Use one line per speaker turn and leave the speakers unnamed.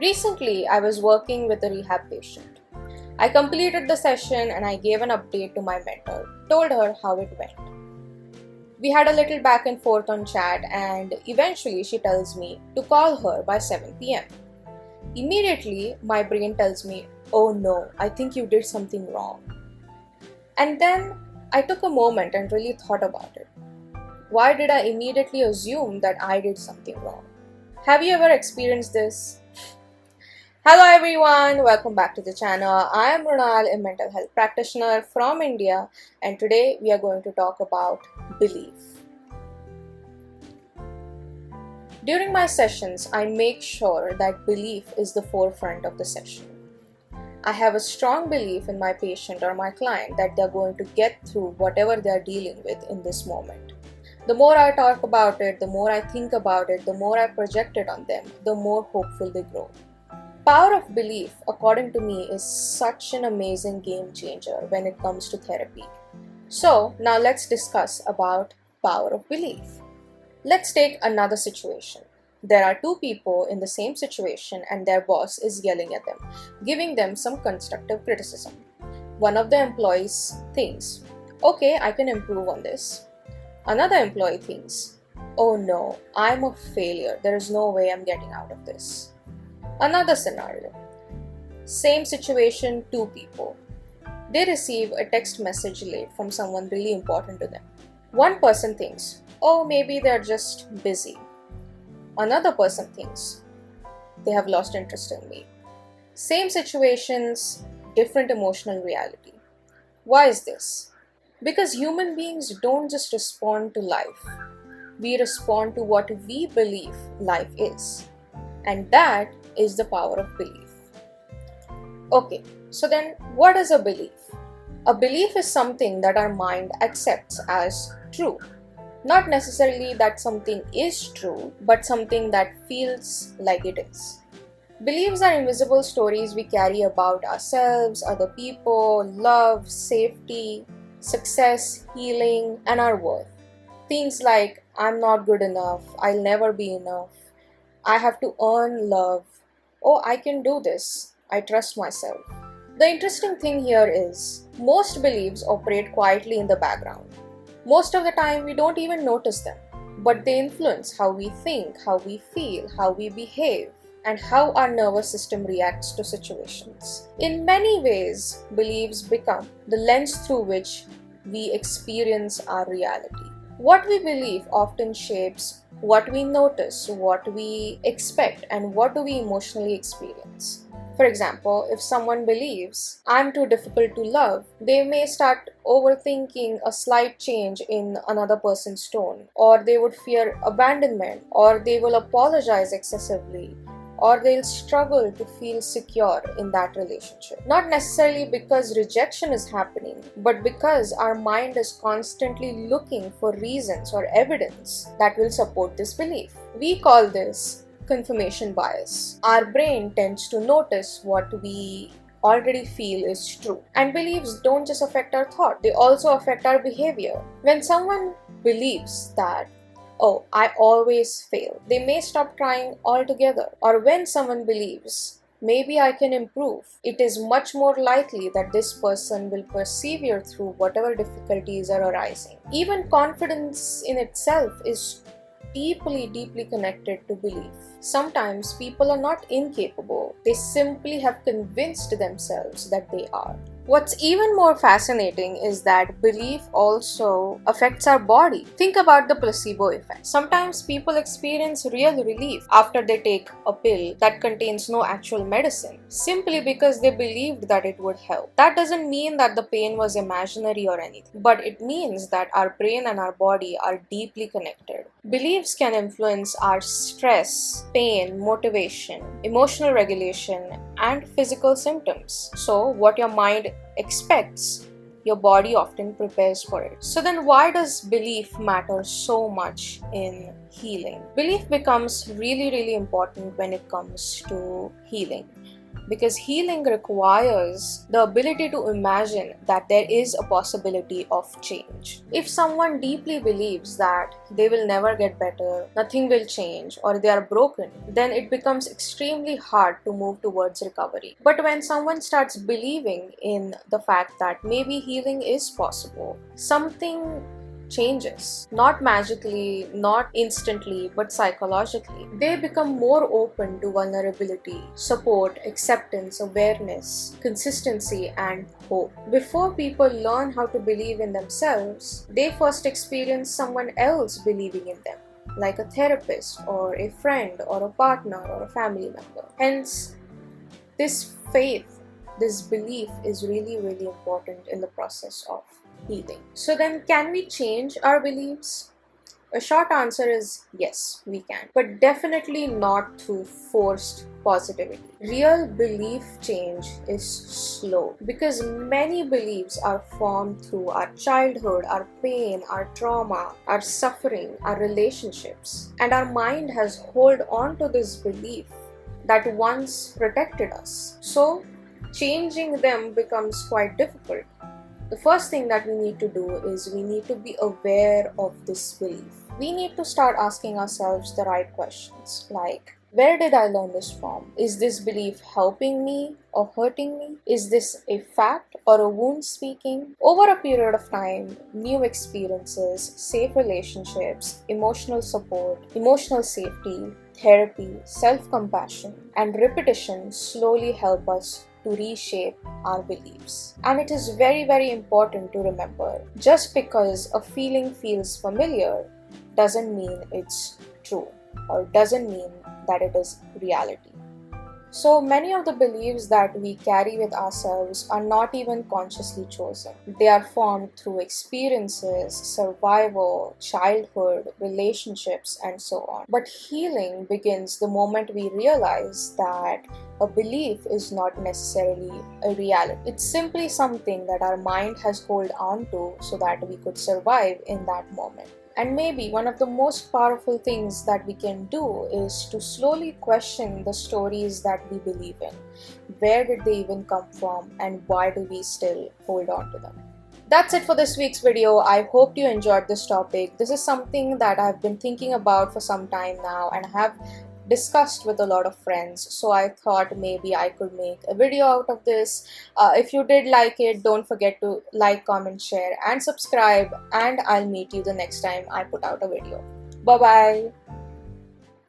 Recently, I was working with a rehab patient. I completed the session and I gave an update to my mentor, told her how it went. We had a little back and forth on chat, and eventually she tells me to call her by 7 pm. Immediately, my brain tells me, "Oh no, I think you did something wrong." And then I took a moment and really thought about it. Why did I immediately assume that I did something wrong? Have you ever experienced this? Hello everyone, welcome back to the channel. I am Runal, a mental health practitioner from India, and today we are going to talk about belief. During my sessions, I make sure that belief is the forefront of the session. I have a strong belief in my patient or my client that they're going to get through whatever they're dealing with in this moment. The more I talk about it, the more I think about it, the more I project it on them, the more hopeful they grow. Power of belief, according to me, is such an amazing game changer when it comes to therapy. So now let's discuss about power of belief. Let's take another situation. There are two people in the same situation and their boss is yelling at them, giving them some constructive criticism. One of the employees thinks, "Okay, I can improve on this." Another employee thinks, "Oh no, I'm a failure. There is no way I'm getting out of this." Another scenario. Same situation, two people. They receive a text message late from someone really important to them. One person thinks, "Oh, maybe they're just busy." Another person thinks, "They have lost interest in me." Same situations, different emotional reality. Why is this? Because human beings don't just respond to life. We respond to what we believe life is. And that is the power of belief. Okay, so then what is a belief? A belief is something that our mind accepts as true. Not necessarily that something is true, but something that feels like it is. Beliefs are invisible stories we carry about ourselves, other people, love, safety, success, healing, and our worth. Things like, "I'm not good enough," "I'll never be enough," "I have to earn love," "Oh, I can do this," "I trust myself." The interesting thing here is, most beliefs operate quietly in the background. Most of the time, we don't even notice them, but they influence how we think, how we feel, how we behave, and how our nervous system reacts to situations. In many ways, beliefs become the lens through which we experience our reality. What we believe often shapes what we notice, what we expect, and what do we emotionally experience. For example, if someone believes, "I'm too difficult to love," they may start overthinking a slight change in another person's tone, or they would fear abandonment, or they will apologize excessively, or they'll struggle to feel secure in that relationship. Not necessarily because rejection is happening, but because our mind is constantly looking for reasons or evidence that will support this belief. We call this confirmation bias. Our brain tends to notice what we already feel is true. And beliefs don't just affect our thought, they also affect our behavior. When someone believes that, "Oh, I always fail," they may stop trying altogether. Or when someone believes, "Maybe I can improve," it is much more likely that this person will persevere through whatever difficulties are arising. Even confidence in itself is deeply connected to belief. Sometimes people are not incapable, they simply have convinced themselves that they are. What's even more fascinating is that belief also affects our body. Think about the placebo effect. Sometimes people experience real relief after they take a pill that contains no actual medicine, simply because they believed that it would help. That doesn't mean that the pain was imaginary or anything, but it means that our brain and our body are deeply connected. Beliefs can influence our stress, pain, motivation, emotional regulation, and physical symptoms. So, what your mind expects, your body often prepares for it. So then why does belief matter so much in healing? Belief becomes really important when it comes to healing. because healing requires the ability to imagine that there is a possibility of change. If someone deeply believes that they will never get better, nothing will change, or they are broken, then it becomes extremely hard to move towards recovery. But when someone starts believing in the fact that maybe healing is possible, something changes. Not magically, not instantly, but psychologically. They become more open to vulnerability, support, acceptance, awareness, consistency, and hope. Before people learn how to believe in themselves, they first experience someone else believing in them, like a therapist or a friend or a partner or a family member. Hence, this faith, this belief is really, really important in the process of healing. So then, can we change our beliefs? A short answer is yes, we can, but definitely not through forced positivity. Real belief change is slow because many beliefs are formed through our childhood, our pain, our trauma, our suffering, our relationships, and our mind has held on to this belief that once protected us. So, changing them becomes quite difficult. The first thing that we need to do is we need to be aware of this belief. We need to start asking ourselves the right questions like, where did I learn this from? Is this belief helping me or hurting me? Is this a fact or a wound speaking? Over a period of time, new experiences, safe relationships, emotional support, emotional safety, therapy, self-compassion, and repetition slowly help us to reshape our beliefs. And it is very, very important to remember, just because a feeling feels familiar doesn't mean it's true or doesn't mean that it is reality. So many of the beliefs that we carry with ourselves are not even consciously chosen. They are formed through experiences, survival, childhood, relationships, and so on. But healing begins the moment we realize that a belief is not necessarily a reality. It's simply something that our mind has held on to so that we could survive in that moment. And maybe one of the most powerful things that we can do is to slowly question the stories that we believe in. Where did they even come from, and why do we still hold on to them? That's it for this week's video. I hope you enjoyed this topic. This is something that I've been thinking about for some time now and have discussed with a lot of friends, so I thought maybe I could make a video out of this. If you did like it, don't forget to like, comment, share, and subscribe, and I'll meet you the next time I put out a video. Bye bye.